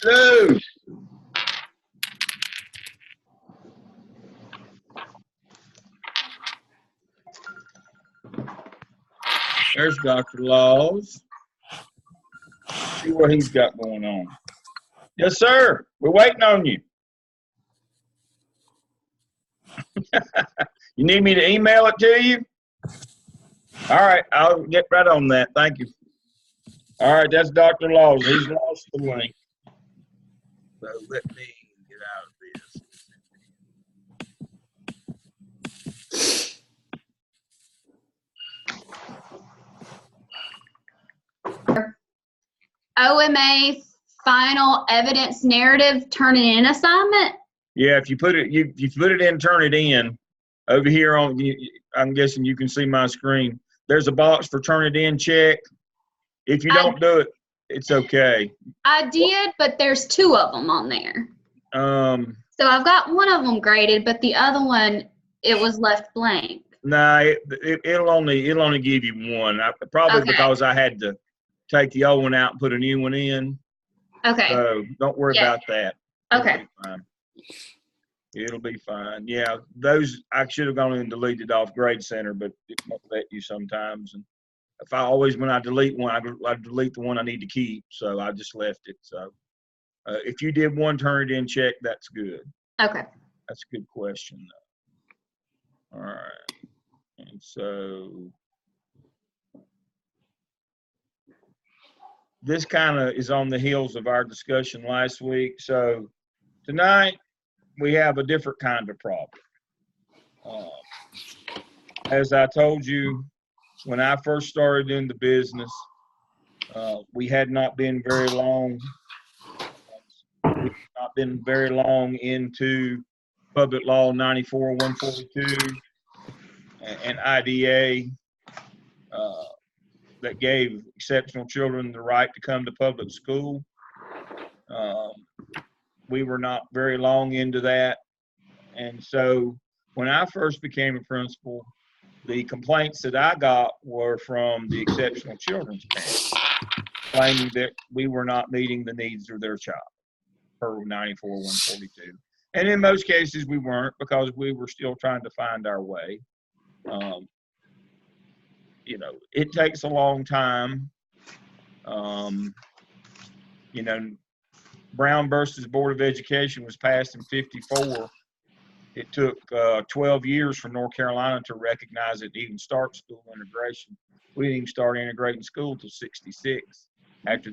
Hello. There's Dr. Laws. See what he's got going on. Yes, sir. We're waiting on you. You need me to email it to you? All right, I'll get right on that. Thank you. All right, that's Dr. Laws. He's lost the link. So let me get out of this. OMA final evidence narrative turning in assignment? Yeah, if you put it, you put it in, turn it in. Over here on, I'm guessing you can see my screen. There's a box for turn it in check. If you don't do it, it's okay. I did, but there's two of them on there. So I've got one of them graded, but the other one, it was left blank. Nah, it'll only give you one. Probably because I had to take the old one out and put a new one in. Okay. So don't worry about that. Okay. It'll be fine. Yeah, those I should have gone and deleted off Grade Center, but it won't let you sometimes. And when I delete one, I delete the one I need to keep. So I just left it. So if you did one turn it in check, that's good. Okay. That's a good question, though. All right. And so this kind of is on the heels of our discussion last week. So tonight we have a different kind of problem. As I told you, when I first started in the business, we had not been very long. We've not been very long into Public Law 94-142 and IDA that gave exceptional children the right to come to public school. We were not very long into that. And so when I first became a principal, the complaints that I got were from the exceptional children's parents, claiming that we were not meeting the needs of their child per 94-142. And in most cases we weren't, because we were still trying to find our way. You know, it takes a long time. You know, Brown versus Board of Education was passed in '54. It took 12 years for North Carolina to recognize it, to even start school integration. We didn't even start integrating school till '66, after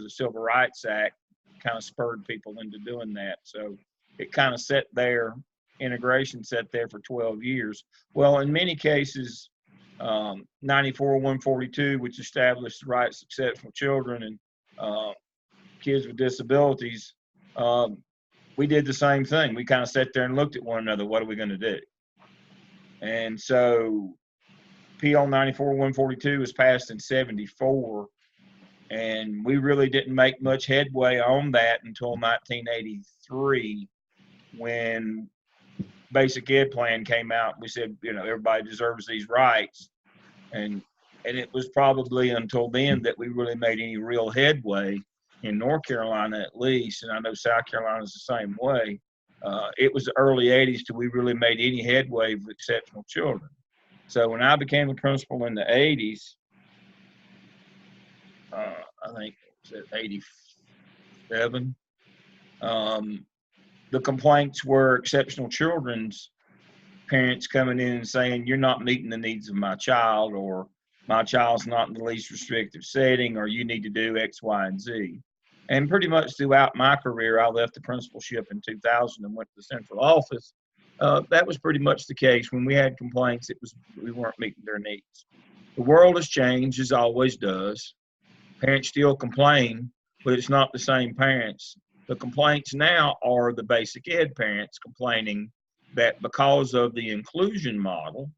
the Civil Rights Act kind of spurred people into doing that. So it kind of integration sat there for 12 years. Well, in many cases, 94-142, which established the rights of exceptional children and kids with disabilities, we did the same thing. We kind of sat there and looked at one another. What are we going to do? And so PL 94-142 was passed in '74, and we really didn't make much headway on that until 1983, when Basic Ed Plan came out. We said, you know, everybody deserves these rights. And it was probably until then that we really made any real headway in North Carolina, at least, and I know South Carolina's the same way. It was the early '80s till we really made any headway with exceptional children. So when I became a principal in the '80s, I think it was '87, the complaints were exceptional children's parents coming in and saying, you're not meeting the needs of my child, or my child's not in the least restrictive setting, or you need to do X, Y, and Z. And pretty much throughout my career, I left the principalship in 2000 and went to the central office. That was pretty much the case. When we had complaints, we weren't meeting their needs. The world has changed, as always does. Parents still complain, but it's not the same parents. The complaints now are the basic ed parents complaining that because of the inclusion model,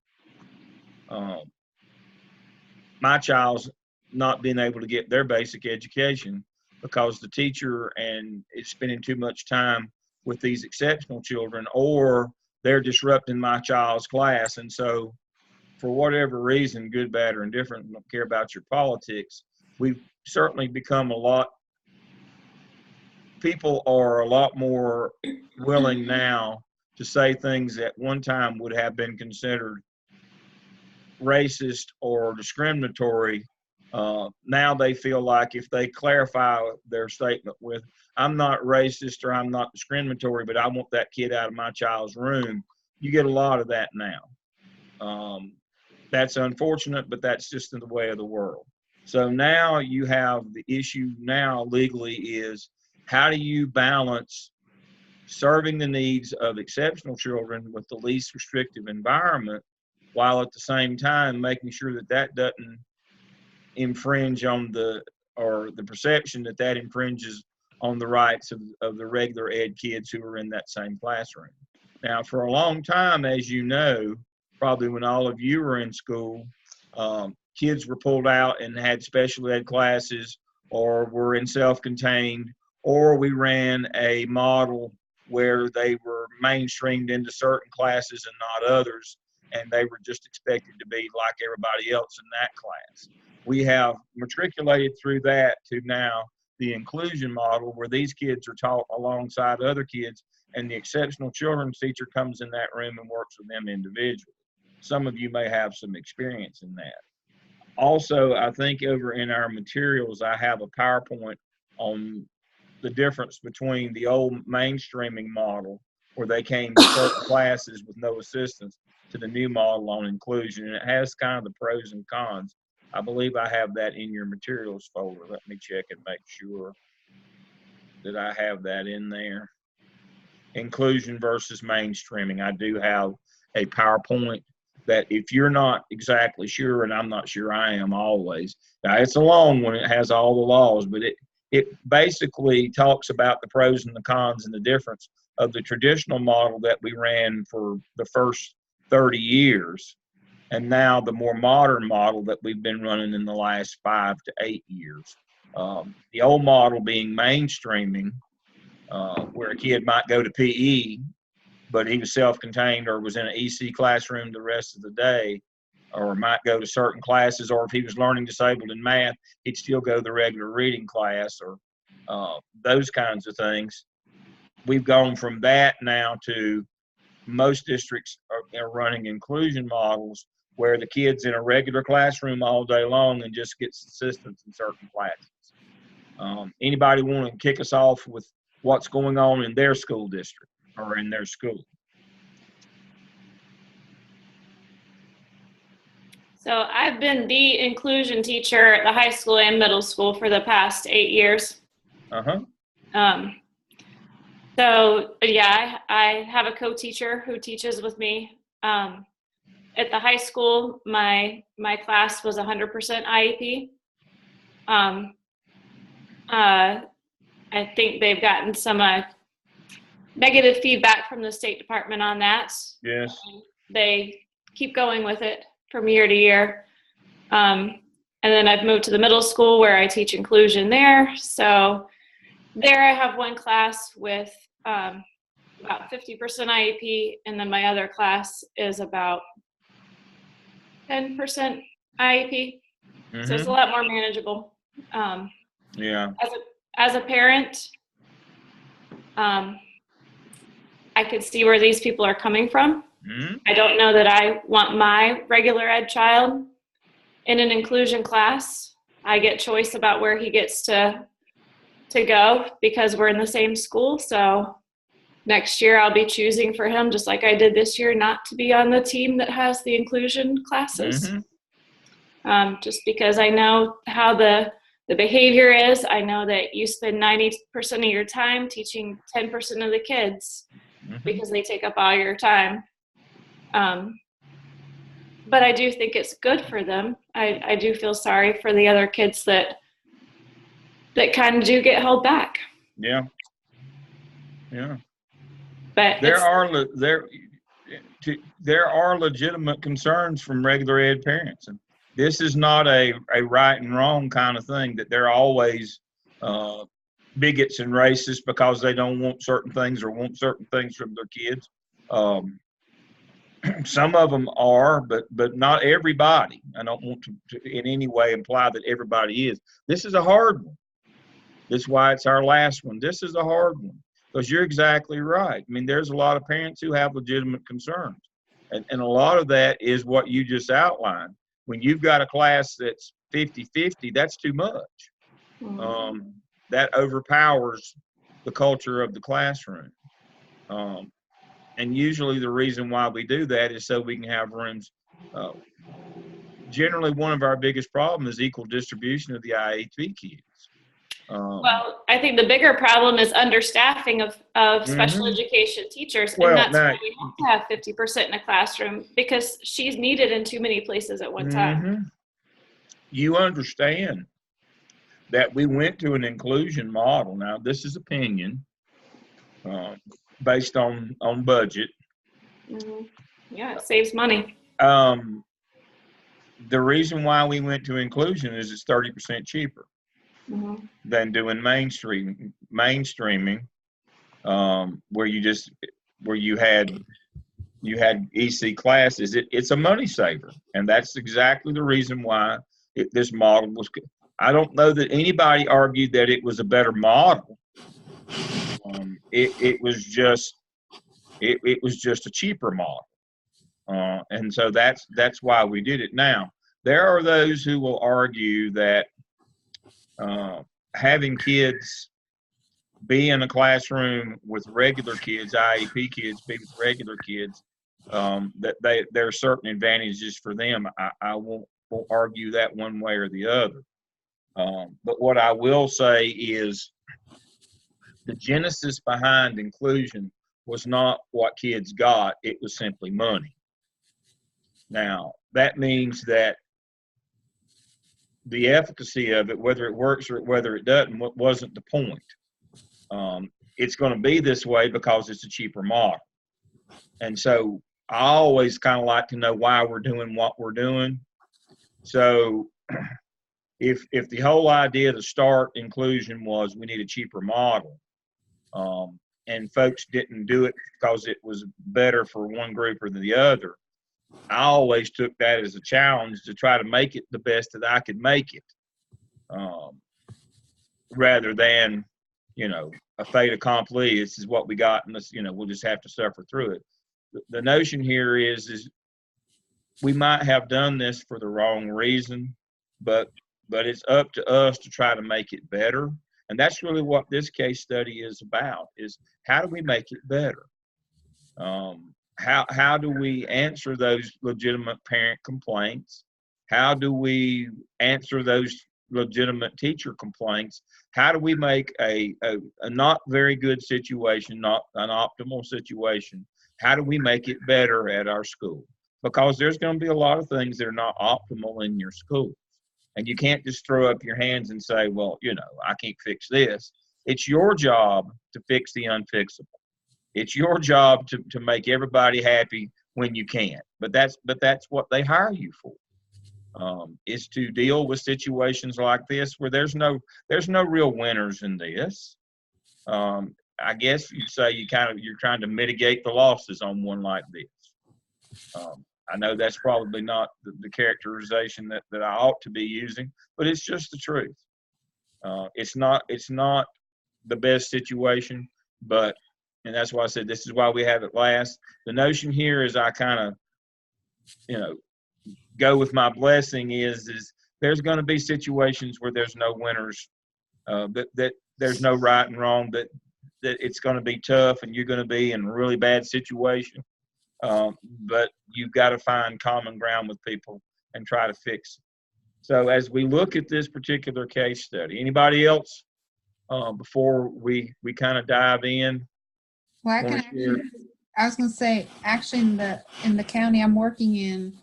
my child's not being able to get their basic education because the teacher is spending too much time with these exceptional children, or they're disrupting my child's class. And so for whatever reason, good, bad, or indifferent, don't care about your politics, we've certainly become a lot people are a lot more willing now to say things that one time would have been considered racist or discriminatory. Now they feel like if they clarify their statement with, I'm not racist or I'm not discriminatory, but I want that kid out of my child's room, you get a lot of that now. That's unfortunate, but that's just the way of the world. So now you have the issue now legally is, how do you balance serving the needs of exceptional children with the least restrictive environment, while at the same time making sure that that doesn't infringe on the perception that that infringes on the rights of the regular ed kids who are in that same classroom. Now, for a long time, as you know, probably when all of you were in school, kids were pulled out and had special ed classes or were in self-contained, or we ran a model where they were mainstreamed into certain classes and not others, and they were just expected to be like everybody else in that class. We have matriculated through that to now the inclusion model, where these kids are taught alongside other kids, and the exceptional children's teacher comes in that room and works with them individually. Some of you may have some experience in that. Also, I think over in our materials, I have a PowerPoint on the difference between the old mainstreaming model, where they came to certain classes with no assistance, to the new model on inclusion. And it has kind of the pros and cons. I believe I have that in your materials folder. Let me check and make sure that I have that in there. Inclusion versus mainstreaming. I do have a PowerPoint that, if you're not exactly sure, and I'm not sure I am always, now it's a long one, it has all the laws, but it basically talks about the pros and the cons and the difference of the traditional model that we ran for the first 30 years, and now the more modern model that we've been running in the last 5 to 8 years. The old model being mainstreaming, where a kid might go to PE, but he was self-contained or was in an EC classroom the rest of the day, or might go to certain classes, or if he was learning disabled in math, he'd still go to the regular reading class, or those kinds of things. We've gone from that now to most districts are running inclusion models, where the kid's in a regular classroom all day long and just gets assistance in certain classes. Anybody want to kick us off with what's going on in their school district or in their school? So I've been the inclusion teacher at the high school and middle school for the past 8 years. So yeah, I have a co-teacher who teaches with me. At the high school, my class was 100% IEP. I think they've gotten some negative feedback from the State Department on that. Yes. They keep going with it from year to year. And then I've moved to the middle school, where I teach inclusion there. So there I have one class with about 50% IEP, and then my other class is about 10% IEP. Mm-hmm. So it's a lot more manageable. Yeah. As a parent, I could see where these people are coming from. Mm-hmm. I don't know that I want my regular ed child in an inclusion class. I get choice about where he gets to go because we're in the same school. So next year I'll be choosing for him, just like I did this year, not to be on the team that has the inclusion classes. Mm-hmm. Just because I know how the behavior is. I know that you spend 90% of your time teaching 10% of the kids, mm-hmm. because they take up all your time. But I do think it's good for them. I do feel sorry for the other kids that kind of do get held back. Yeah. Yeah. But there are legitimate concerns from regular ed parents, and this is not a right and wrong kind of thing, that they're always bigots and racist because they don't want certain things or want certain things from their kids. Some of them are, but not everybody. I don't want to in any way imply that everybody is. This is a hard one. This is why it's our last one. This is a hard one because you're exactly right. I mean, there's a lot of parents who have legitimate concerns. And a lot of that is what you just outlined. When you've got a class that's 50-50, that's too much. That overpowers the culture of the classroom. And usually the reason why we do that is so we can have rooms. Generally, one of our biggest problems is equal distribution of the IEP kids. Well, I think the bigger problem is understaffing of special education teachers. And that's why we have to have 50% in a classroom, because she's needed in too many places at one time. You understand that we went to an inclusion model. Now, this is opinion based on budget. Yeah, it saves money. The reason why we went to inclusion is it's 30% cheaper than doing mainstreaming, where you had EC classes. It's a money saver, and that's exactly the reason why this model was. I don't know that anybody argued that it was a better model. It was just a cheaper model, and so that's why we did it. Now, there are those who will argue that having kids be in a classroom with regular kids, IEP kids, be with regular kids, that there are certain advantages for them. I won't argue that one way or the other. But what I will say is the genesis behind inclusion was not what kids got. It was simply money. Now, that means that the efficacy of it, whether it works or whether it doesn't, wasn't the point. It's going to be this way because it's a cheaper model. And so I always kind of like to know why we're doing what we're doing. So if the whole idea to start inclusion was we need a cheaper model, and folks didn't do it because it was better for one group or the other, I always took that as a challenge to try to make it the best that I could make it, rather than, a fait accompli. This is what we got, and this, we'll just have to suffer through it. The notion here is we might have done this for the wrong reason, but it's up to us to try to make it better. And that's really what this case study is about, is how do we make it better? How do we answer those legitimate parent complaints? How do we answer those legitimate teacher complaints? How do we make a not very good situation, not an optimal situation? How do we make it better at our school? Because there's going to be a lot of things that are not optimal in your schools. And you can't just throw up your hands and say, well, I can't fix this. It's your job to fix the unfixable. It's your job to make everybody happy when you can. But that's what they hire you for, is to deal with situations like this where there's no real winners in this. I guess you'd say you're trying to mitigate the losses on one like this. I know that's probably not the characterization that I ought to be using, but it's just the truth. It's not the best situation, and that's why I said this is why we have it last. The notion here is I kind of, go with my blessing is there's going to be situations where there's no winners, that there's no right and wrong, that it's going to be tough and you're going to be in a really bad situation. But you've got to find common ground with people and try to fix it. So as we look at this particular case study, anybody else, before we kind of dive in? Well, I was going to say, actually, in the county I'm working in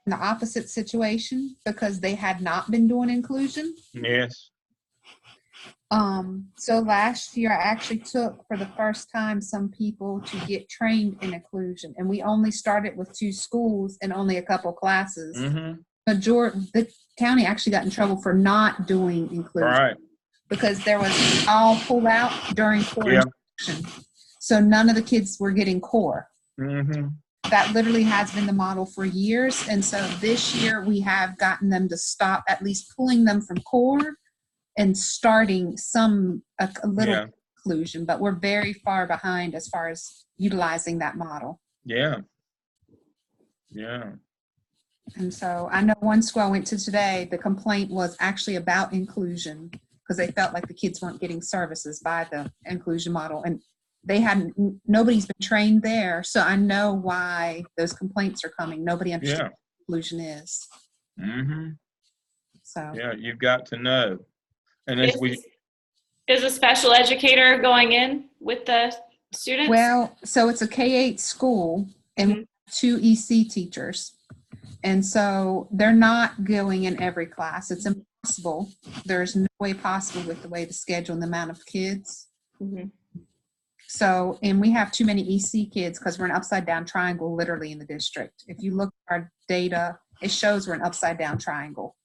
the opposite situation, because they had not been doing inclusion. Yes. So last year I actually took for the first time some people to get trained in inclusion, and we only started with 2 schools and only a couple classes. The county actually got in trouble for not doing inclusion, right, because there was all pulled out during core instruction. So none of the kids were getting core. That literally has been the model for years. And so this year we have gotten them to stop at least pulling them from core and starting a little Yeah. inclusion, but we're very far behind as far as utilizing that model. Yeah. Yeah. And so I know one school I went to today, the complaint was actually about inclusion because they felt like the kids weren't getting services by the inclusion model. And nobody's been trained there. So I know why those complaints are coming. Nobody understands what inclusion is. Mm-hmm. So Yeah, you've got to know. And as Is a special educator going in with the students? Well, so it's a K-8 school and 2 EC teachers. And so they're not going in every class. It's impossible. There's no way possible with the way the schedule and the amount of kids. Mm-hmm. So, and we have too many EC kids because we're an upside down triangle literally in the district. If you look at our data, it shows we're an upside down triangle.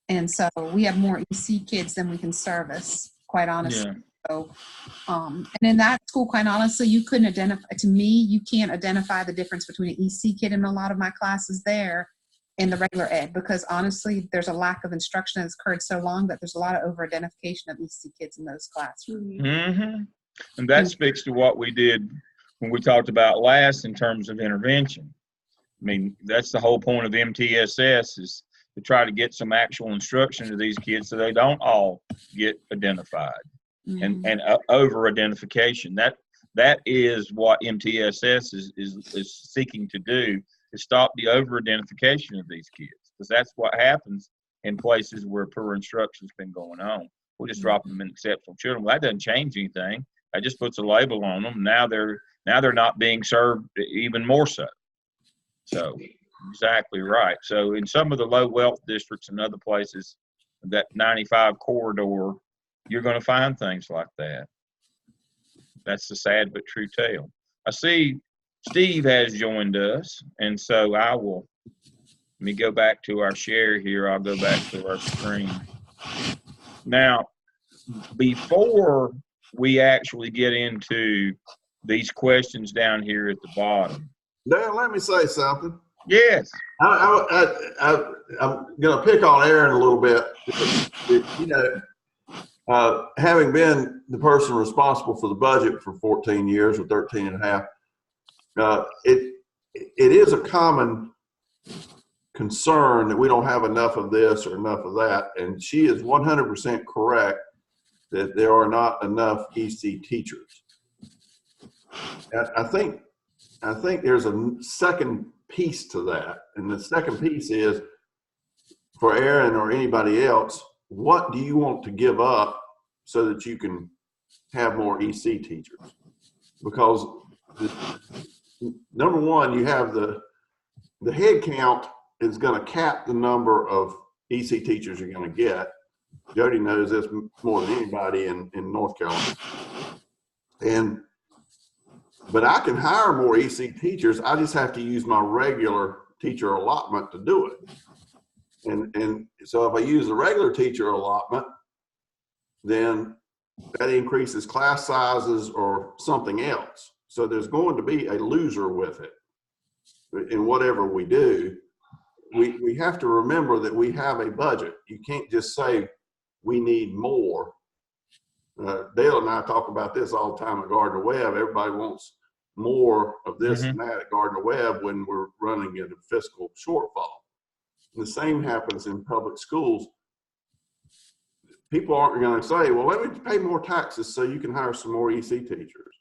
And so we have more EC kids than we can service, quite honestly. Yeah. So, and in that school, quite honestly, you couldn't identify, to me, you can't identify the difference between an EC kid in a lot of my classes there and the regular ed, because honestly, there's a lack of instruction that's occurred so long that there's a lot of over-identification of EC kids in those classrooms. Mm-hmm. And that speaks to what we did when we talked about last in terms of intervention. I mean, that's the whole point of MTSS, is to try to get some actual instruction to these kids so they don't all get identified. Mm-hmm. and over-identification. That is what MTSS is seeking to do, is stop the over-identification of these kids, because that's what happens in places where poor instruction's been going on. We'll just drop them in exceptional children. Well, that doesn't change anything. That just puts a label on them. Now they're not being served even more so. So exactly right. So in some of the low wealth districts and other places, that 95 corridor, you're going to find things like that. That's the sad but true tale. I see Steve has joined us, and so let me go back to our share here. I'll go back to our screen. Now, before we actually get into these questions down here at the bottom. Dan, let me say something. Yes. I'm going to pick on Aaron a little bit. You know, having been the person responsible for the budget for 14 years or 13 and a half, it is a common concern that we don't have enough of this or enough of that. And she is 100% correct that there are not enough EC teachers. And I think there's a second piece to that. And the second piece is, for Aaron or anybody else, what do you want to give up so that you can have more EC teachers? Because number one, you have the head count is going to cap the number of EC teachers you're going to get. Jody knows this more than anybody in North Carolina. But I can hire more EC teachers. I just have to use my regular teacher allotment to do it. And so if I use the regular teacher allotment, then that increases class sizes or something else. So there's going to be a loser with it in whatever we do. We have to remember that we have a budget. You can't just say we need more. Dale and I talk about this all the time at Gardner Webb. Everybody wants more of this and that at Gardner Webb when we're running at a fiscal shortfall. The same happens in public schools. People aren't going to say, well, let me pay more taxes so you can hire some more EC teachers.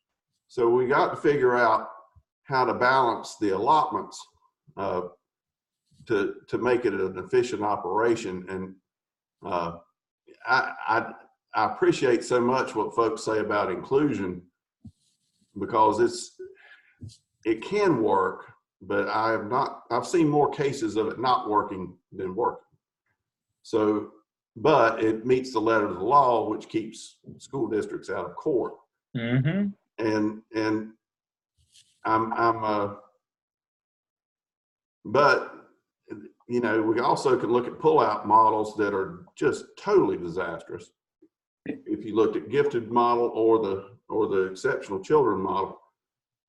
So we got to figure out how to balance the allotments to make it an efficient operation. And I appreciate so much what folks say about inclusion, because it can work, but I've seen more cases of it not working than working. So, but it meets the letter of the law, which keeps school districts out of court. Mm-hmm. And but you know, we also can look at pullout models that are just totally disastrous. If you looked at gifted model or the exceptional children model.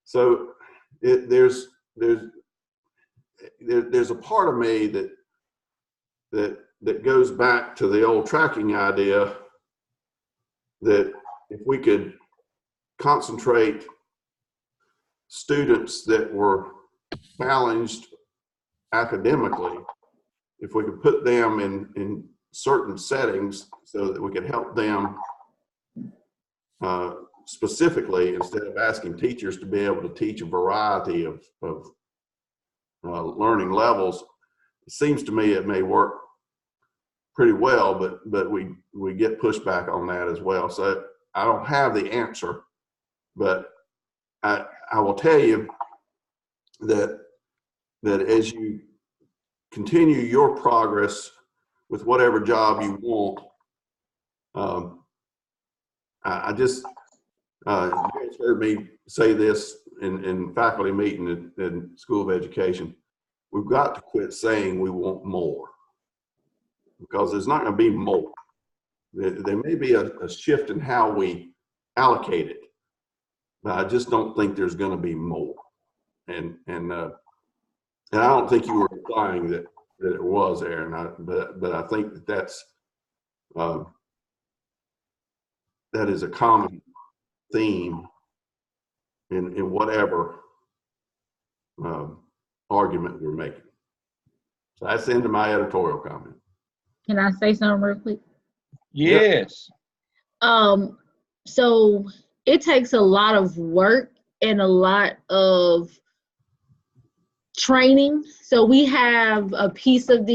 So there's a part of me that goes back to the old tracking idea that if we could concentrate students that were challenged academically, if we could put them in certain settings so that we could help them specifically, instead of asking teachers to be able to teach a variety of learning levels, it seems to me it may work pretty well, but we get pushback on that as well. So I don't have the answer, but I will tell you that as you continue your progress with whatever job you want, I just you guys heard me say this in faculty meeting in School of Education. We've got to quit saying we want more, because there's not going to be more. There may be a shift in how we allocate it, but I just don't think there's going to be more. And I don't think you were implying that it was, Aaron. But I think that is a common theme in whatever argument we're making. So that's the end of my editorial comment. Can I say something real quick? Yes. So it takes a lot of work and a lot of training. So we have a piece of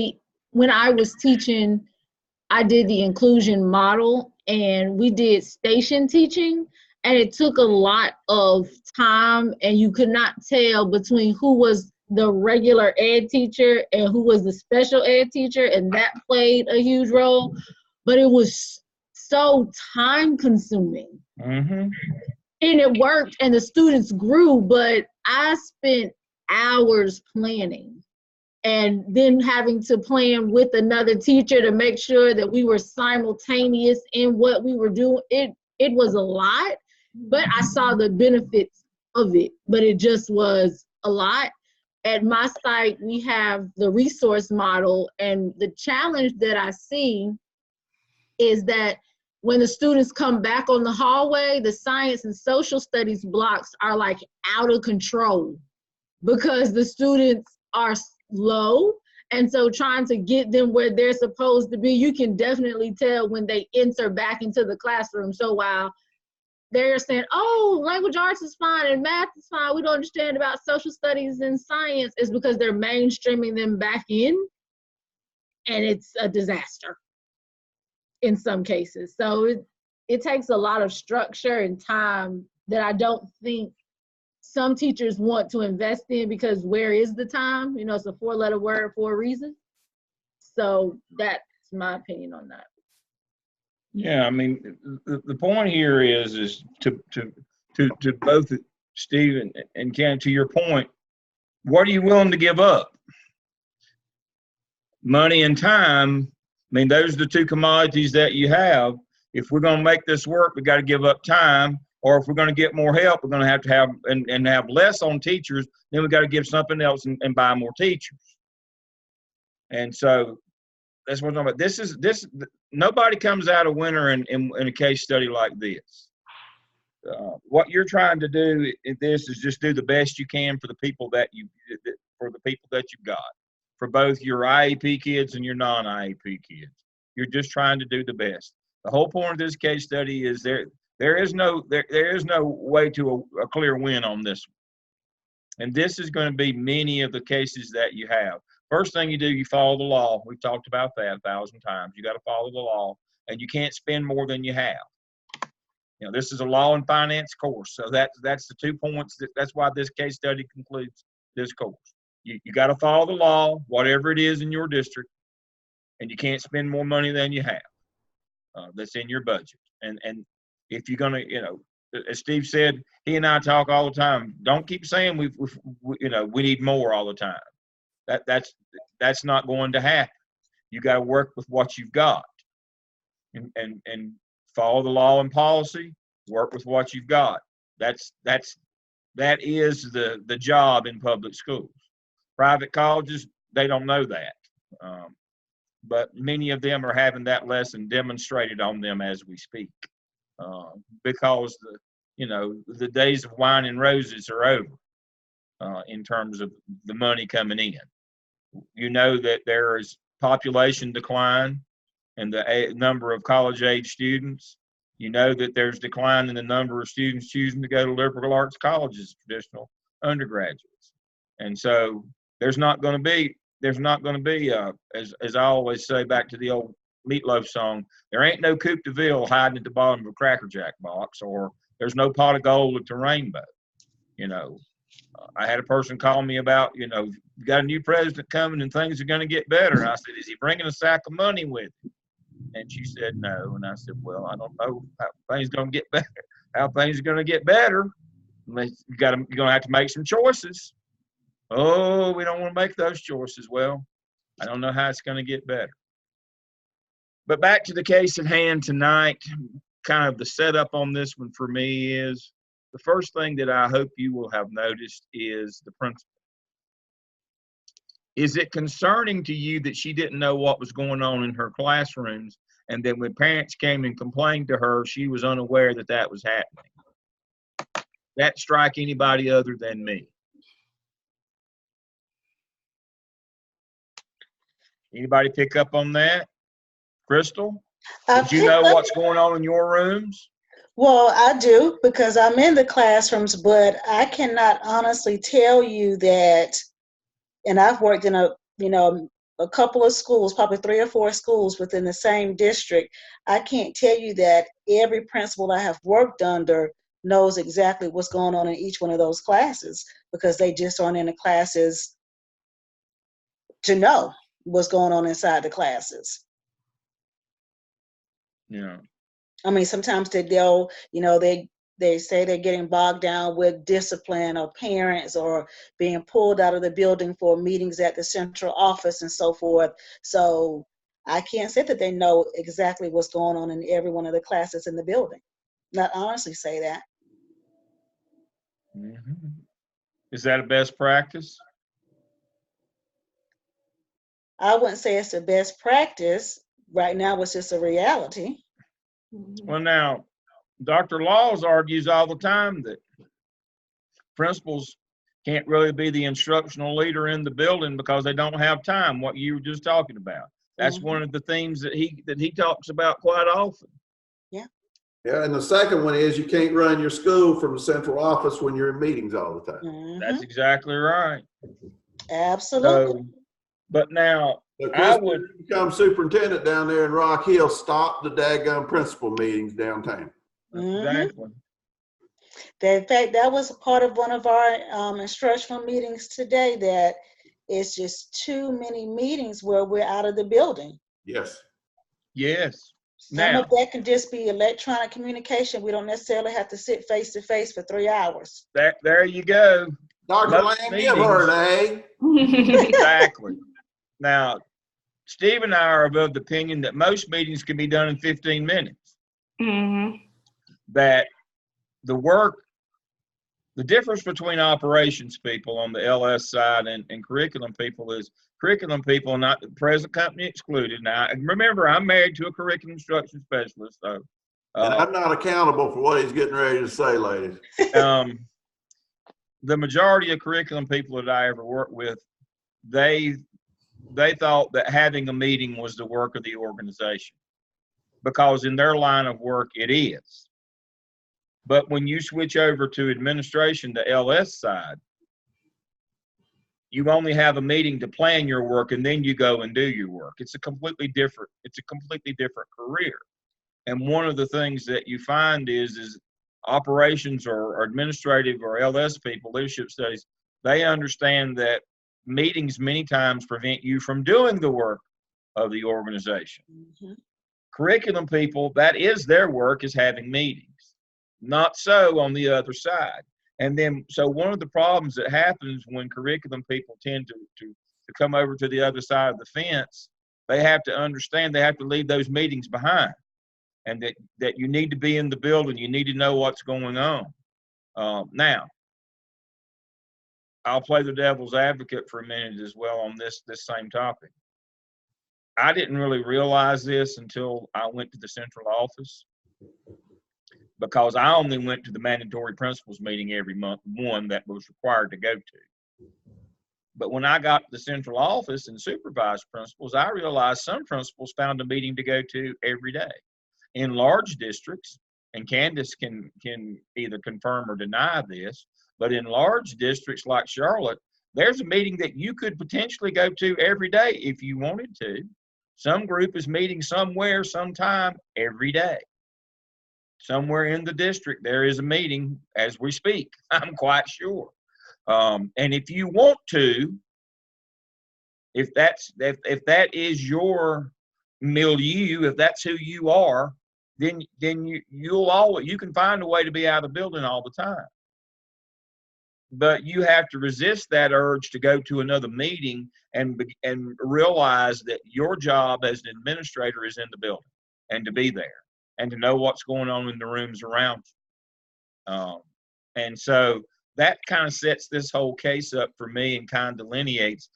when I was teaching, I did the inclusion model, and we did station teaching, and it took a lot of time, and you could not tell between who was the regular ed teacher and who was the special ed teacher, and that played a huge role. But it was so time consuming. Mm-hmm. And it worked, and the students grew, but I spent hours planning, and then having to plan with another teacher to make sure that we were simultaneous in what we were doing. It was a lot, but I saw the benefits of it, but it just was a lot. At my site, we have the resource model, and the challenge that I see is that when the students come back on the hallway, the science and social studies blocks are like out of control because the students are low. And so trying to get them where they're supposed to be, you can definitely tell when they enter back into the classroom. So while they're saying, oh, language arts is fine and math is fine, we don't understand about social studies and science, is because they're mainstreaming them back in, and it's a disaster in some cases. So it takes a lot of structure and time that I don't think some teachers want to invest in, because where is the time? You know, it's a 4-letter word for a reason. So that's my opinion on that. Yeah, I mean, the point here is to both Steve and Ken, to your point, what are you willing to give up? Money and time. I mean, those are the two commodities that you have. If we're going to make this work, we got to give up time. Or if we're going to get more help, we're going to have and have less on teachers. Then we got to give something else and buy more teachers. And so that's what I'm talking about. This nobody comes out a winner in a case study like this. What you're trying to do in this is just do the best you can for the people that you've got, for both your IEP kids and your non-IEP kids. You're just trying to do the best. The whole point of this case study is there is no way to a clear win on this one. And this is going to be many of the cases that you have. First thing you do, you follow the law. We've talked about that 1,000 times. You got to follow the law, and you can't spend more than you have. You know, this is a law and finance course, so that's the 2 points. That's why this case study concludes this course. You got to follow the law, whatever it is in your district, and you can't spend more money than you have that's in your budget. And if you're gonna, you know, as Steve said, he and I talk all the time. Don't keep saying we need more all the time. That's not going to happen. You got to work with what you've got, and follow the law and policy. Work with what you've got. That is the job in public schools. Private colleges, they don't know that, but many of them are having that lesson demonstrated on them as we speak. because the days of wine and roses are over in terms of the money coming in. You know that there is population decline and the number of college-age students. You know that there's decline in the number of students choosing to go to liberal arts colleges, traditional undergraduates. And so there's not going to be, as I always say, back to the old Meatloaf song, there ain't no Coupe de Ville hiding at the bottom of a Cracker Jack box, or there's no pot of gold at the rainbow. I had a person call me about, you got a new president coming and things are going to get better. And I said, is he bringing a sack of money with him? And she said, no. And I said, well, I don't know how things are going to get better. How things are going to get better. You're going to have to make some choices. Oh, we don't want to make those choices. Well, I don't know how it's going to get better. But back to the case at hand tonight, kind of the setup on this one for me is the first thing that I hope you will have noticed is the principal. Is it concerning to you that she didn't know what was going on in her classrooms, and that when parents came and complained to her, she was unaware that that was happening? That strike anybody other than me? Anybody pick up on that? Crystal, did you know what's going on in your rooms? Well, I do, because I'm in the classrooms, but I cannot honestly tell you that, and I've worked in a couple of schools, probably 3 or 4 schools within the same district. I can't tell you that every principal I have worked under knows exactly what's going on in each one of those classes, because they just aren't in the classes to know what's going on inside the classes. Yeah. I mean, sometimes they say they're getting bogged down with discipline or parents or being pulled out of the building for meetings at the central office and so forth. So I can't say that they know exactly what's going on in every one of the classes in the building. Not honestly say that. Mm-hmm. Is that a best practice? I wouldn't say it's the best practice. Right now, it's just a reality. Well, now, Dr. Laws argues all the time that principals can't really be the instructional leader in the building because they don't have time, what you were just talking about. That's one of the themes that he talks about quite often. Yeah. Yeah, and the second one is you can't run your school from the central office when you're in meetings all the time. That's exactly right. Absolutely. So, but now, So I Chris, would become superintendent down there in Rock Hill, stop the daggum principal meetings downtown. Exactly. In fact, that was part of one of our instructional meetings today, that it's just too many meetings where we're out of the building. Yes. Yes. Some of that can just be electronic communication. We don't necessarily have to sit face to face for 3 hours. There you go. Dr. Lamb, give her an A. Exactly. Now, Steve and I are of the opinion that most meetings can be done in 15 minutes. Mm-hmm. That the difference between operations people on the LS side and curriculum people is curriculum people, not the present company excluded. Now, remember, I'm married to a curriculum instruction specialist, so. And I'm not accountable for what he's getting ready to say, ladies. The majority of curriculum people that I ever worked with, they thought that having a meeting was the work of the organization, because in their line of work it is. But when you switch over to administration, the LS side, you only have a meeting to plan your work and then you go and do your work. It's a completely different career. And one of the things that you find is operations or administrative or LS people, leadership studies, they understand that meetings many times prevent you from doing the work of the organization. Mm-hmm. Curriculum people, that is their work, is having meetings. Not so on the other side. And then, so one of the problems that happens when curriculum people tend to come over to the other side of the fence, they have to understand they have to leave those meetings behind, and that you need to be in the building, you need to know what's going on. Now, I'll play the devil's advocate for a minute as well on this same topic. I didn't really realize this until I went to the central office. because I only went to the mandatory principals meeting every month, one that was required to go to. But when I got to the central office and supervised principals, I realized some principals found a meeting to go to every day. In large districts, and Candace can either confirm or deny this, but in large districts like Charlotte, there's a meeting that you could potentially go to every day if you wanted to. Some group is meeting somewhere, sometime, every day. Somewhere in the district, there is a meeting as we speak, I'm quite sure. And if you want to, if that is your milieu, if that's who you are, then you can find a way to be out of the building all the time. But you have to resist that urge to go to another meeting and realize that your job as an administrator is in the building and to be there and to know what's going on in the rooms around you. And so that kind of sets this whole case up for me and kind of delineates,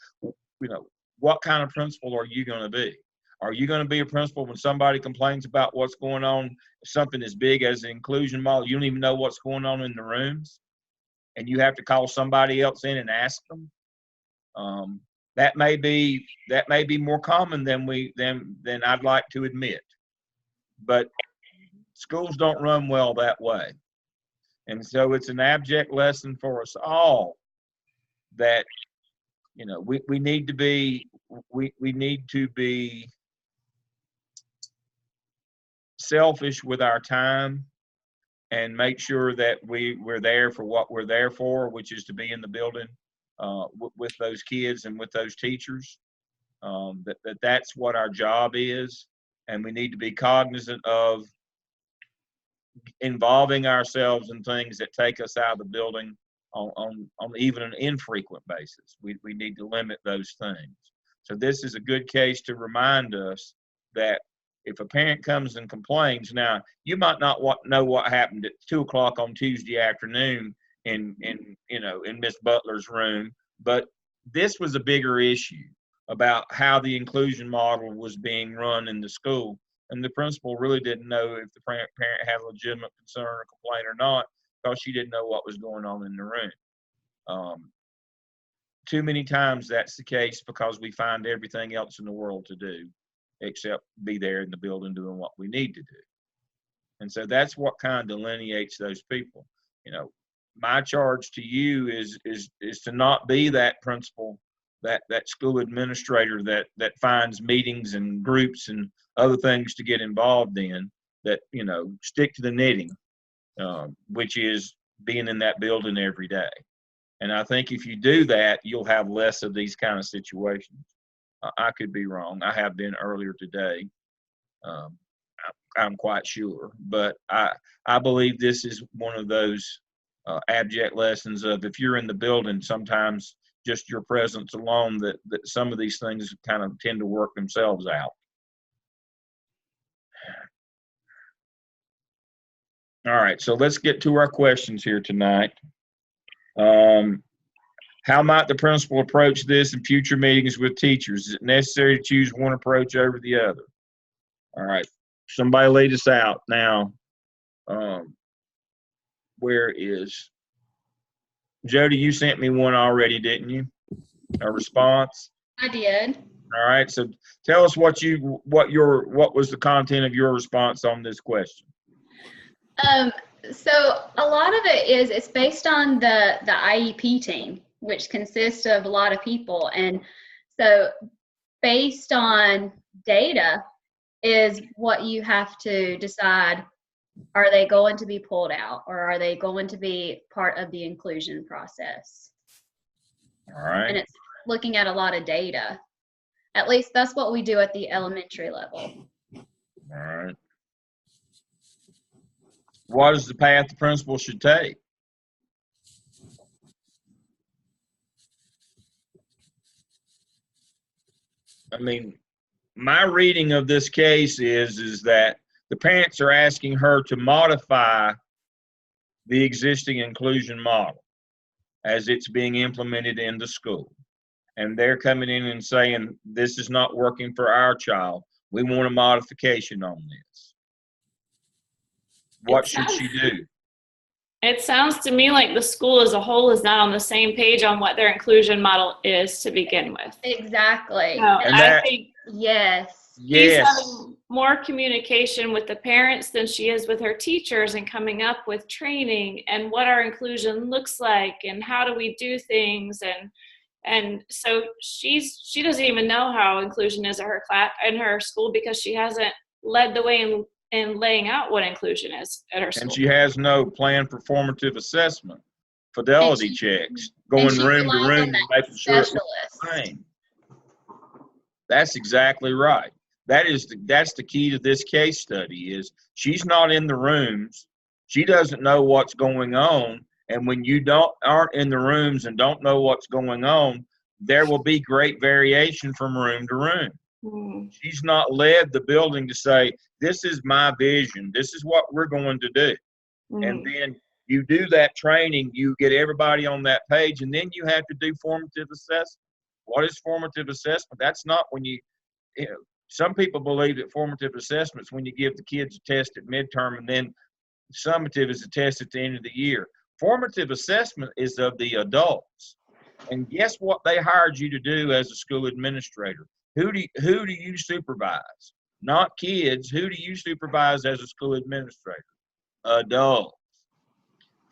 what kind of principal are you going to be? Are you going to be a principal when somebody complains about what's going on, something as big as an inclusion model, you don't even know what's going on in the rooms, and you have to call somebody else in and ask them? That may be more common than I'd like to admit. But schools don't run well that way. And so it's an abject lesson for us all that, we need to be selfish with our time and make sure that we're there for what we're there for, which is to be in the building with those kids and with those teachers. That's what our job is, and we need to be cognizant of involving ourselves in things that take us out of the building on even an infrequent basis. We need to limit those things. So this is a good case to remind us that if a parent comes and complains, now you might not know what happened at 2:00 on Tuesday afternoon in Miss Butler's room, but this was a bigger issue about how the inclusion model was being run in the school, and the principal really didn't know if the parent had a legitimate concern or complaint or not, because she didn't know what was going on in the room. Too many times that's the case because we find everything else in the world to do except be there in the building doing what we need to do. And so that's what kind of delineates those people. My charge to you is to not be that principal, that school administrator that finds meetings and groups and other things to get involved in, that, stick to the knitting, which is being in that building every day. And I think if you do that, you'll have less of these kind of situations. I could be wrong. I have been earlier today. I'm quite sure. But I believe this is one of those abject lessons of, if you're in the building, sometimes just your presence alone, that some of these things kind of tend to work themselves out. All right, so let's get to our questions here tonight. How might the principal approach this in future meetings with teachers? Is it necessary to choose one approach over the other? All right, somebody lead us out now. Where is Jody? You sent me one already, didn't you? A response? I did. All right, so tell us what was the content of your response on this question? So a lot of it's based on the IEP team, which consists of a lot of people. And so based on data is what you have to decide, are they going to be pulled out or are they going to be part of the inclusion process? All right. And it's looking at a lot of data. At least that's what we do at the elementary level. All right. What is the path the principal should take? I mean, my reading of this case is that the parents are asking her to modify the existing inclusion model as it's being implemented in the school. And they're coming in and saying, this is not working for our child. We want a modification on this. What should she do? It sounds to me like the school as a whole is not on the same page on what their inclusion model is to begin with. Exactly. No, And I that- think Yes. she's Yes. having more communication with the parents than she is with her teachers, and coming up with training and what our inclusion looks like and how do we do things, and so she doesn't even know how inclusion is at her class in her school because she hasn't led the way in laying out what inclusion is at her school. And she has no planned formative assessment, fidelity And checks, and going she room to relies room on and that making sure it's specialist. the same. That's exactly right. That's the key to this case study is she's not in the rooms. She doesn't know what's going on. And when you aren't in the rooms and don't know what's going on, there will be great variation from room to room. Mm. She's not led the building to say, this is my vision. This is what we're going to do. Mm. And then you do that training, you get everybody on that page, and then you have to do formative assessment. What is formative assessment? That's not when you know, some people believe that formative assessment is when you give the kids a test at midterm and then summative is a test at the end of the year. Formative assessment is of the adults. And guess what they hired you to do as a school administrator? Who do you supervise? Not kids. Who do you supervise as a school administrator? Adults.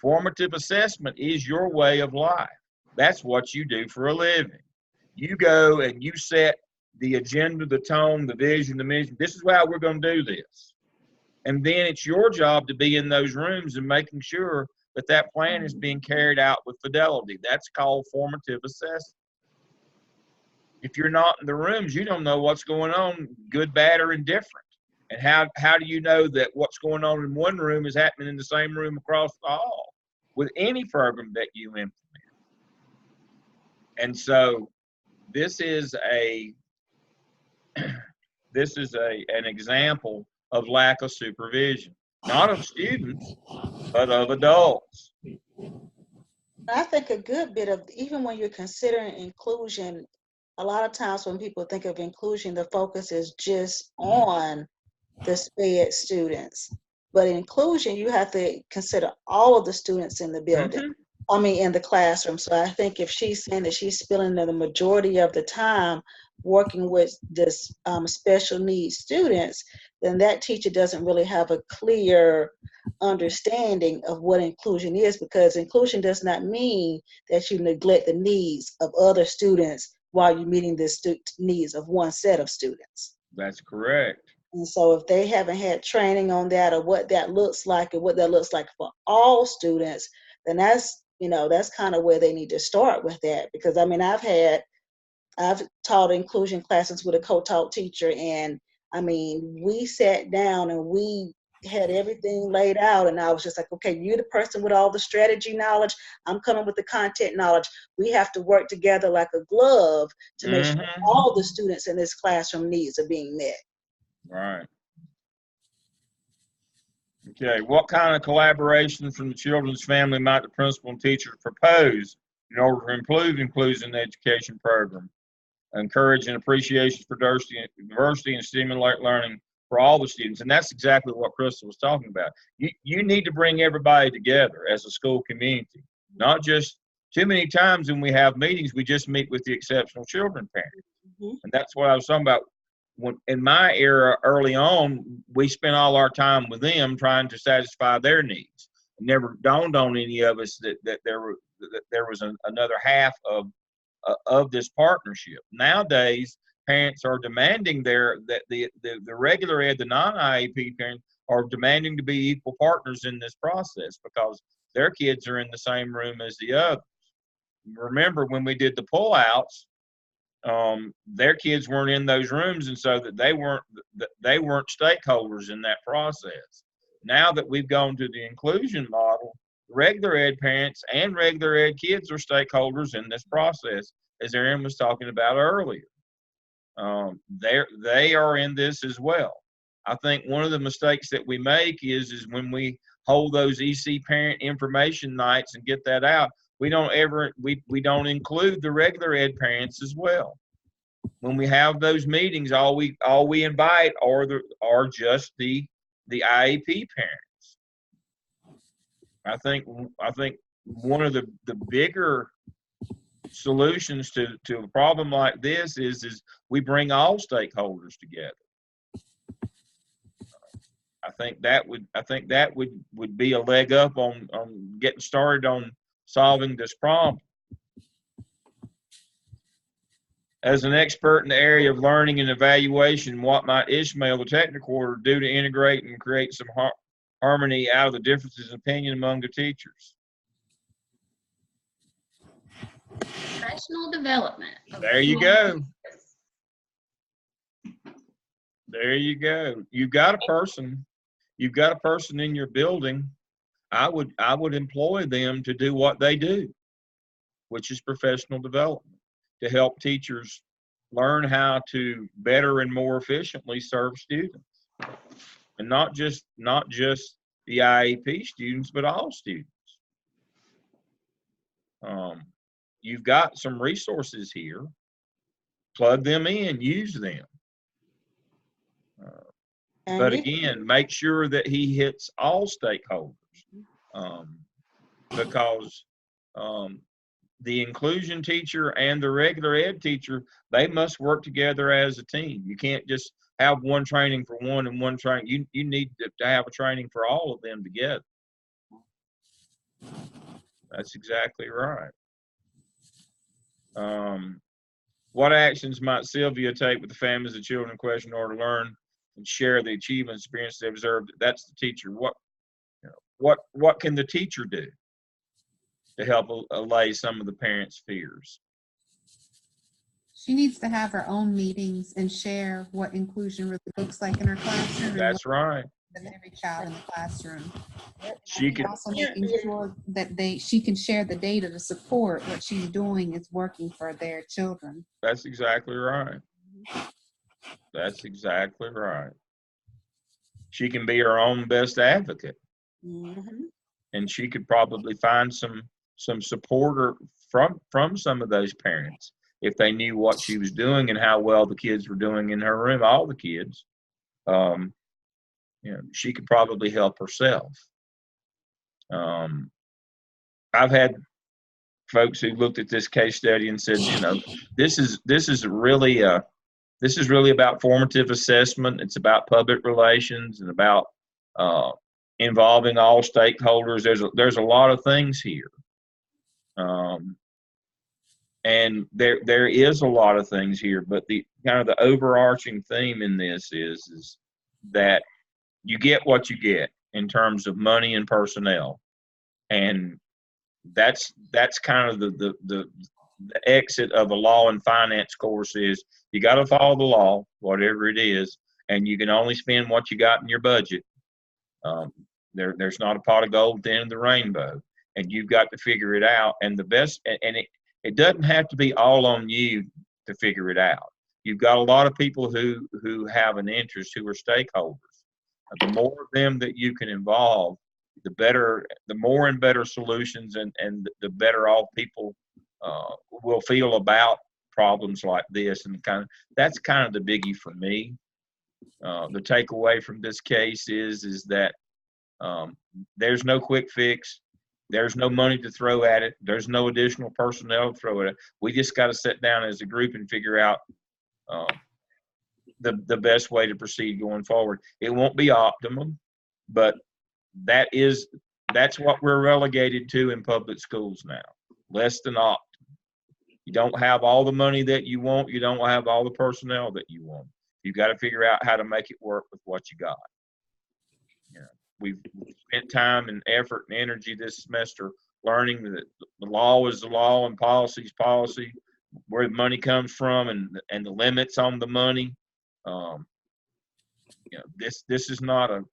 Formative assessment is your way of life. That's what you do for a living. You go and you set the agenda, the tone, the vision, the mission. This is how we're going to do this. And then it's your job to be in those rooms and making sure that that plan is being carried out with fidelity. That's called formative assessment. If you're not in the rooms, you don't know what's going on, good, bad, or indifferent. And how do you know that what's going on in one room is happening in the same room across the hall with any program that you implement? And so this is an example of lack of supervision, not of students, but of adults. I think a good bit of, even when you're considering inclusion, a lot of times when people think of inclusion, the focus is just on the SPED students. But inclusion, you have to consider all of the students in the building. I mean, in the classroom. So I think if she's saying that she's spending the majority of the time working with this special needs students, then that teacher doesn't really have a clear understanding of what inclusion is, because inclusion does not mean that you neglect the needs of other students while you're meeting the needs of one set of students. That's correct. And so if they haven't had training on that, or what that looks like, and what that looks like for all students, then that's kind of where they need to start with that. Because I mean, I've taught inclusion classes with a co-taught teacher, and I mean, we sat down and we had everything laid out, and I was just like, okay, you're the person with all the strategy knowledge, I'm coming with the content knowledge. We have to work together like a glove to make sure all the students in this classroom needs are being met. Right. Okay, what kind of collaboration from the children's family might the principal and teachers propose in order to improve inclusion in the education program, encourage and appreciation for diversity and stimulate learning for all the students? And that's exactly what Crystal was talking about. You need to bring everybody together as a school community, not just too many times when we have meetings, we just meet with the exceptional children parents. And that's what I was talking about. When, in my era, early on, we spent all our time with them trying to satisfy their needs. It never dawned on any of us that there was another half of this partnership. Nowadays, parents are demanding that the regular ed, the non-IEP parents are demanding to be equal partners in this process because their kids are in the same room as the others. Remember when we did the pullouts, their kids weren't in those rooms, and so that they weren't stakeholders in that process. Now that we've gone to the inclusion model, regular ed parents and regular ed kids are stakeholders in this process, as Erin was talking about earlier. They are in this as well. I think one of the mistakes that we make is when we hold those EC parent information nights and get that out, we don't include the regular ed parents as well. When we have those meetings, all we invite are just the IEP parents. I think one of the bigger solutions to a problem like this is we bring all stakeholders together. I think that would be a leg up on getting started on solving this problem. As an expert in the area of learning and evaluation, what might Ishmael, the technical coordinator, do to integrate and create some harmony out of the differences in opinion among the teachers? Professional development. There you go. There you go. You've got a person in your building. I would employ them to do what they do, which is professional development, to help teachers learn how to better and more efficiently serve students. And not just the IEP students, but all students. You've got some resources here. Plug them in, use them. But again, make sure that he hits all stakeholders, because the inclusion teacher and the regular ed teacher, they must work together as a team. You can't just have one training for one and one training. You need to have a training for all of them together. That's exactly right. What actions might Sylvia take with the families and children in question in order to learn and share the achievement experience they observed? That's the teacher. What can the teacher do to help allay some of the parents' fears? She needs to have her own meetings and share what inclusion really looks like in her classroom. That's right. With every child in the classroom. She And can also making sure that she can share the data to support what she's doing is working for their children. That's exactly right. That's exactly right. She can be her own best advocate. Mm-hmm. And she could probably find some support from some of those parents if they knew what she was doing and how well the kids were doing in her room, all the kids. She could probably help herself. I've had folks who looked at this case study and said, this is really about formative assessment. It's about public relations and about involving all stakeholders. There's a lot of things here, and there is a lot of things here. But the kind of the overarching theme in this is that you get what you get in terms of money and personnel, and that's kind of the exit of a law and finance course is you got to follow the law, whatever it is, and you can only spend what you got in your budget. There's not a pot of gold at the end of the rainbow, and you've got to figure it out. And the best, and it doesn't have to be all on you to figure it out. You've got a lot of people who have an interest, who are stakeholders. The more of them that you can involve, the better, the more and better solutions and the better all people will feel about problems like this. And that's kind of the biggie for me. The takeaway from this case is that there's no quick fix. There's no money to throw at it. There's no additional personnel to throw at it. We just got to sit down as a group and figure out the best way to proceed going forward. It won't be optimum, but that's what we're relegated to in public schools now. Less than optimum. You don't have all the money that you want. You don't have all the personnel that you want. You've got to figure out how to make it work with what you got. We've spent time and effort and energy this semester learning that the law is the law and policy is policy, where the money comes from and the limits on the money. This is not a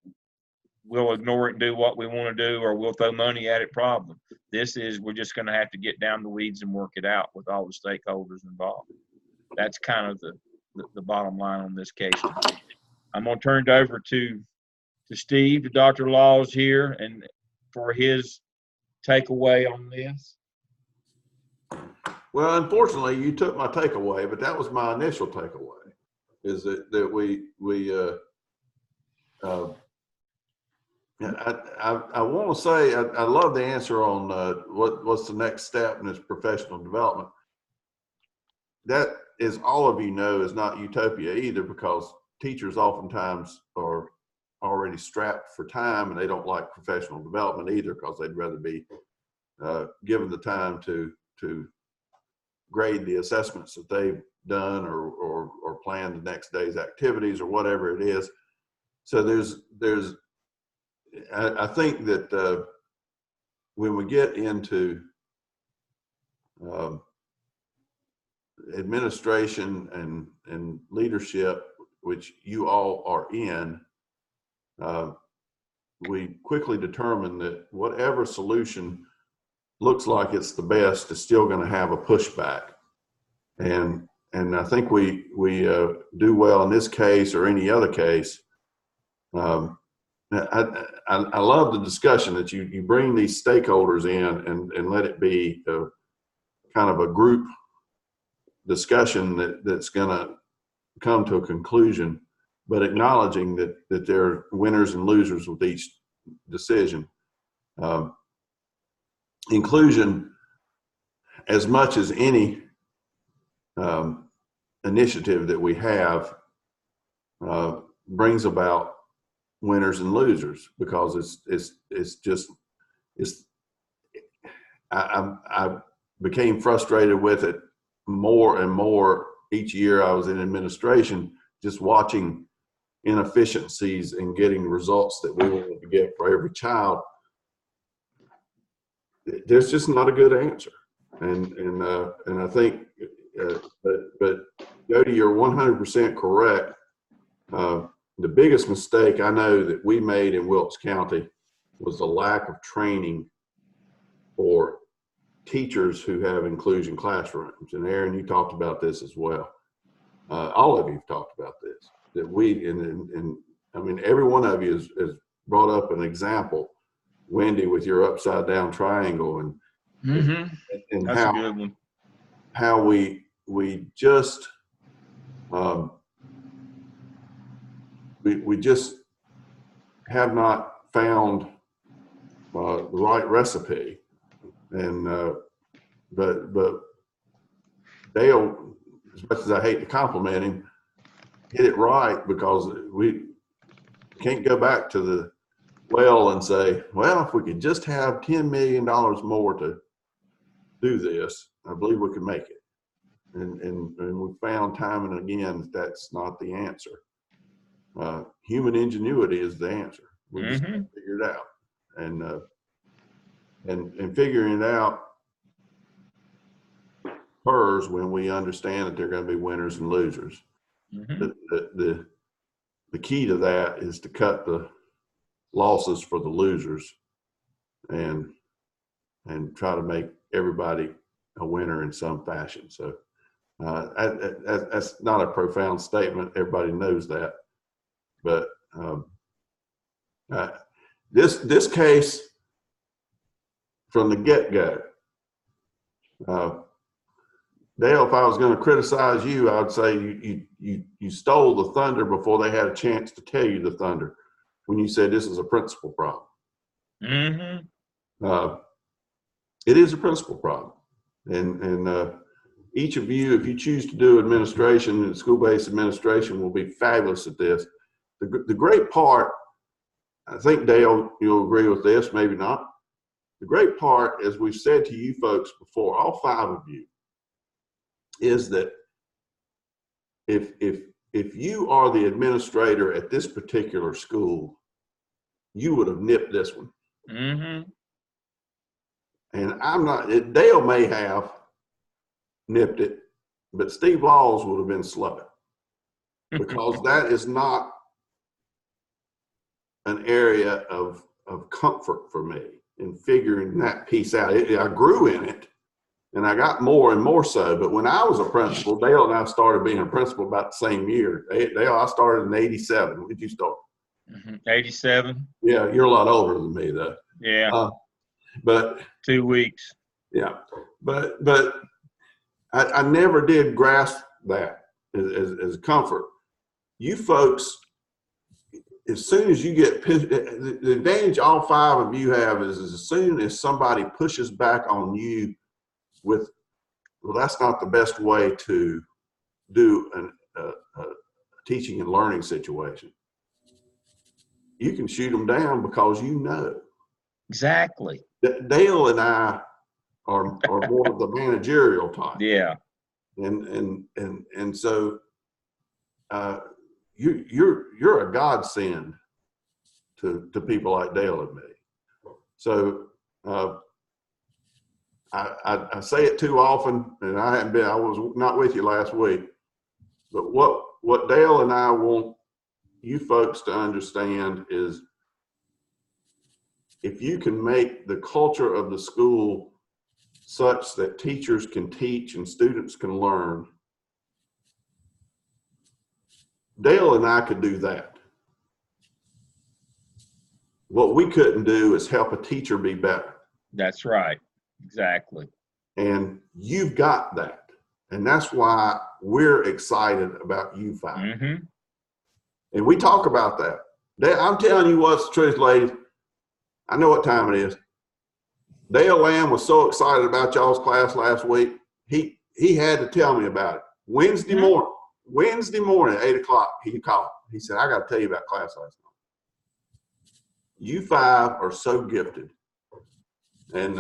we'll ignore it and do what we want to do or we'll throw money at it problem. This is we're just going to have to get down the weeds and work it out with all the stakeholders involved. That's kind of the bottom line on this case. I'm going to turn it over to Steve, the Dr. Laws here, and for his takeaway on this. Well, unfortunately, you took my takeaway, but that was my initial takeaway, is that we I want to say I love the answer on what's the next step in this professional development. That, as all of you know, is not utopia either, because teachers oftentimes are already strapped for time, and they don't like professional development either, because they'd rather be given the time to grade the assessments that they've done or plan the next day's activities or whatever it is. So I think that when we get into administration and leadership, which you all are in, we quickly determine that whatever solution looks like it's the best is still going to have a pushback. And I think we do well in this case or any other case. I love the discussion that you bring these stakeholders in and let it be a kind of a group discussion that's going to come to a conclusion, but acknowledging that there are winners and losers with each decision. Inclusion, as much as any initiative that we have, brings about winners and losers, because I became frustrated with it more and more each year I was in administration, just watching inefficiencies in getting the results that we wanted to get for every child. There's just not a good answer, and I think, but Jody, you're 100% correct. The biggest mistake I know that we made in Wilkes County was the lack of training for teachers who have inclusion classrooms. And Aaron, you talked about this as well. All of you have talked about this, that and I mean, every one of you has brought up an example. Wendy, with your upside down triangle, and That's a good one. How we just we just have not found the right recipe. And but Dale, as much as I hate to compliment him, hit it right, because we can't go back to the well and say, well, if we could just have $10 million more to do this, I believe we could make it. And we found time and again that's not the answer. Human ingenuity is the answer. We just have to figure it out. And figuring it out occurs when we understand that there are going to be winners and losers. The key to that is to cut the losses for the losers and try to make everybody a winner in some fashion. So that's not a profound statement. Everybody knows that. But this case, from the get-go, Dale, if I was going to criticize you, I would say you stole the thunder before they had a chance to tell you the thunder when you said this is a principal problem. It is a principal problem. And each of you, if you choose to do administration and school-based administration, will be fabulous at this. The great part, I think, Dale, you'll agree with this, maybe not. The great part, as we've said to you folks before, all 5 of you, is that if you are the administrator at this particular school, you would have nipped this one. And I'm not, Dale may have nipped it, but Steve Laws would have been slow, because that is not an area of comfort for me in figuring that piece out. I grew in it, and I got more and more so. But when I was a principal, Dale and I started being a principal about the same year. Dale, I started in '87. When did you start? 87. Yeah, you're a lot older than me, though. Yeah. But 2 weeks. Yeah, but I never did grasp that as comfort. You folks, as soon as you get the advantage all 5 of you have is as soon as somebody pushes back on you with, well, that's not the best way to do a teaching and learning situation. You can shoot them down because you know. Exactly. Dale and I are more of the managerial type. Yeah. And so you're a godsend to people like Dale and me. So I say it too often, and I was not with you last week, but what Dale and I want you folks to understand is if you can make the culture of the school such that teachers can teach and students can learn, Dale and I could do that. What we couldn't do is help a teacher be better. That's right. Exactly. And you've got that. And that's why we're excited about you 5. Mm-hmm. And we talk about that. I'm telling you what's the truth, ladies. I know what time it is. Dale Lamb was so excited about y'all's class last week. He had to tell me about it. Wednesday morning at 8 o'clock, he called. He said, I got to tell you about class last night. You 5 are so gifted. And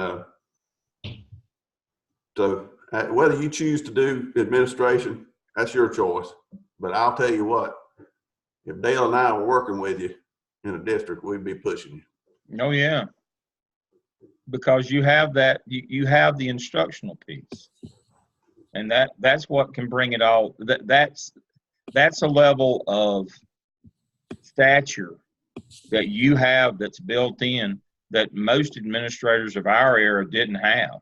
so whether you choose to do administration, that's your choice. But I'll tell you what, if Dale and I were working with you in a district, we'd be pushing you. Oh, yeah. Because you have that, you have the instructional piece. And that's what can bring it all. That's a level of stature that you have that's built in that most administrators of our era didn't have.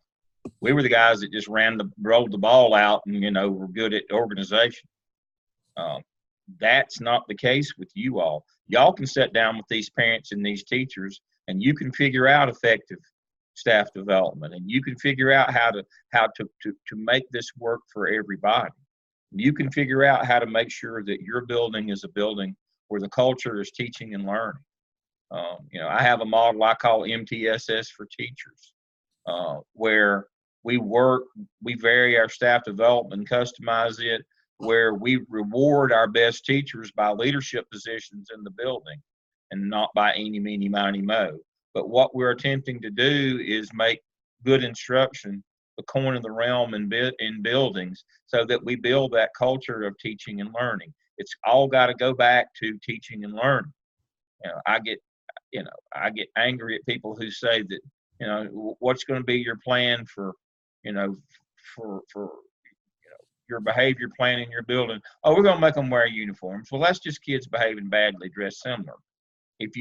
We were the guys that just rolled the ball out and, were good at organization. That's not the case with you all. Y'all can sit down with these parents and these teachers, and you can figure out effective staff development, and you can figure out how to make this work for everybody. You can figure out how to make sure that your building is a building where the culture is teaching and learning. I have a model I call MTSS for teachers, where we vary our staff development, customize it, where we reward our best teachers by leadership positions in the building and not by eeny, meeny, miny, mo. But what we're attempting to do is make good instruction the coin of the realm in buildings so that we build that culture of teaching and learning. It's all got to go back to teaching and learning. I get angry at people who say that, what's going to be your plan for your behavior plan in your building? Oh, we're going to make them wear uniforms. Well, that's just kids behaving badly dressed similar. If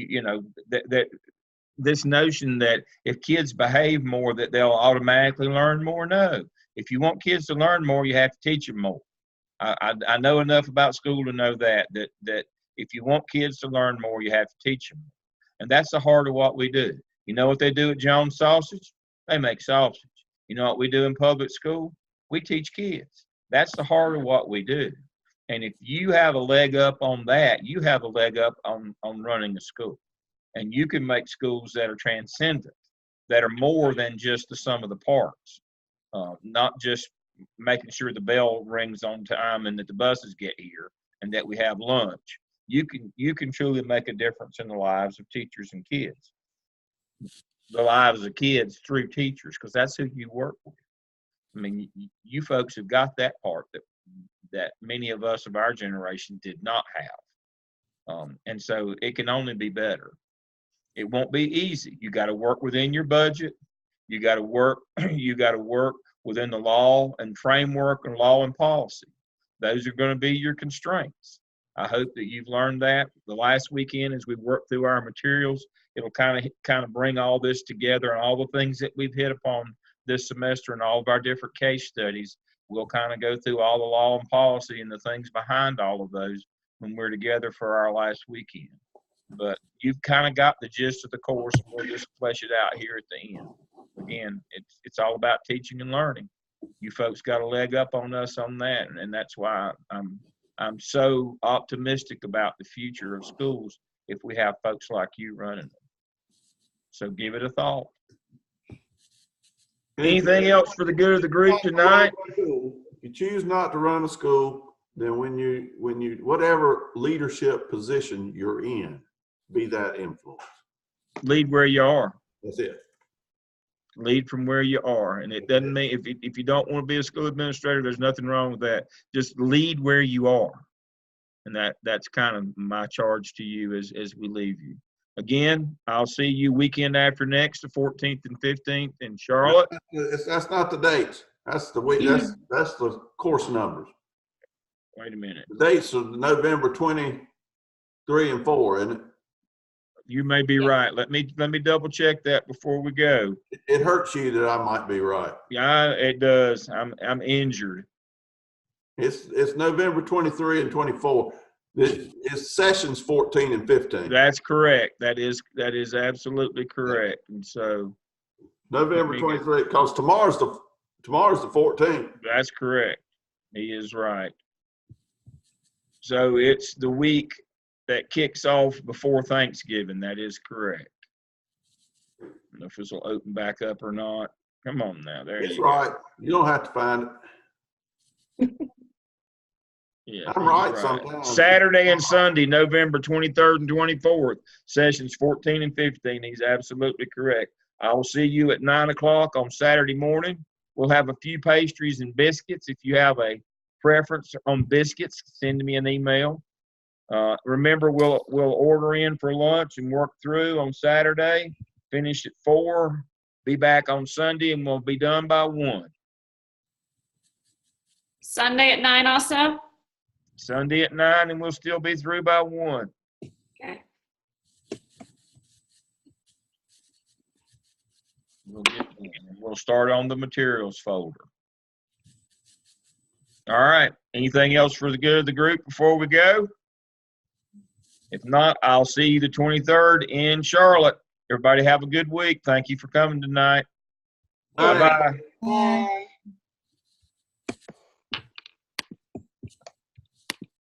this notion that if kids behave more that they'll automatically learn more, no. If you want kids to learn more, you have to teach them more. I know enough about school to know that if you want kids to learn more, you have to teach them. And that's the heart of what we do. You know what they do at Jones Sausage? They make sausage. You know what we do in public school? We teach kids. That's the heart of what we do. And if you have a leg up on that, you have a leg up on running a school. And you can make schools that are transcendent, that are more than just the sum of the parts, not just making sure the bell rings on time and that the buses get here and that we have lunch. You can truly make a difference in the lives of teachers and kids, the lives of kids through teachers, because that's who you work with. I mean, you folks have got that part that many of us of our generation did not have. And so it can only be better. It won't be easy. You got to work within your budget. You got to work within the law and framework and law and policy. Those are going to be your constraints. I hope that you've learned that. The last weekend, as we work through our materials, it'll kind of bring all this together, and all the things that we've hit upon this semester and all of our different case studies. We'll kind of go through all the law and policy and the things behind all of those when we're together for our last weekend. But you've kind of got the gist of the course, and we'll just flesh it out here at the end. Again, it's all about teaching and learning. You folks got a leg up on us on that, and that's why I'm so optimistic about the future of schools if we have folks like you running them. So give it a thought. Anything else for the good of the group tonight? If you choose not to run a school, then when you whatever leadership position you're in, be that influence. Lead where you are. That's it. Lead from where you are. And it doesn't mean, if you don't want to be a school administrator, there's nothing wrong with that. Just lead where you are. And that's kind of my charge to you as we leave you. Again, I'll see you weekend after next, the 14th and 15th in Charlotte. That's not the dates. That's the week. That's the course numbers. Wait a minute. The dates are November 23 and 4, isn't it? You may be right. Let me double check that before we go. It hurts you that I might be right. Yeah, it does. I'm injured. It's November 23 and 24. It's sessions 14 and 15. That's correct. That is absolutely correct. And so November 23, because tomorrow's the 14th. that's correct. He is right. So it's the week that kicks off before Thanksgiving. That is correct. I don't know if this will open back up or not. Come on now. There It's you right. You don't have to find it. Yeah, I'm right sometimes. Saturday and Sunday, November 23rd and 24th, sessions 14 and 15. He's absolutely correct. I will see you at 9 o'clock on Saturday morning. We'll have a few pastries and biscuits. If you have a preference on biscuits, send me an email. Remember, we'll order in for lunch and work through on Saturday, finish at 4, be back on Sunday, and we'll be done by 1. Sunday at 9 also? Sunday at 9, and we'll still be through by 1. Okay. We'll start on the materials folder. All right. Anything else for the good of the group before we go? If not, I'll see you the 23rd in Charlotte. Everybody have a good week. Thank you for coming tonight. Bye-bye. Bye.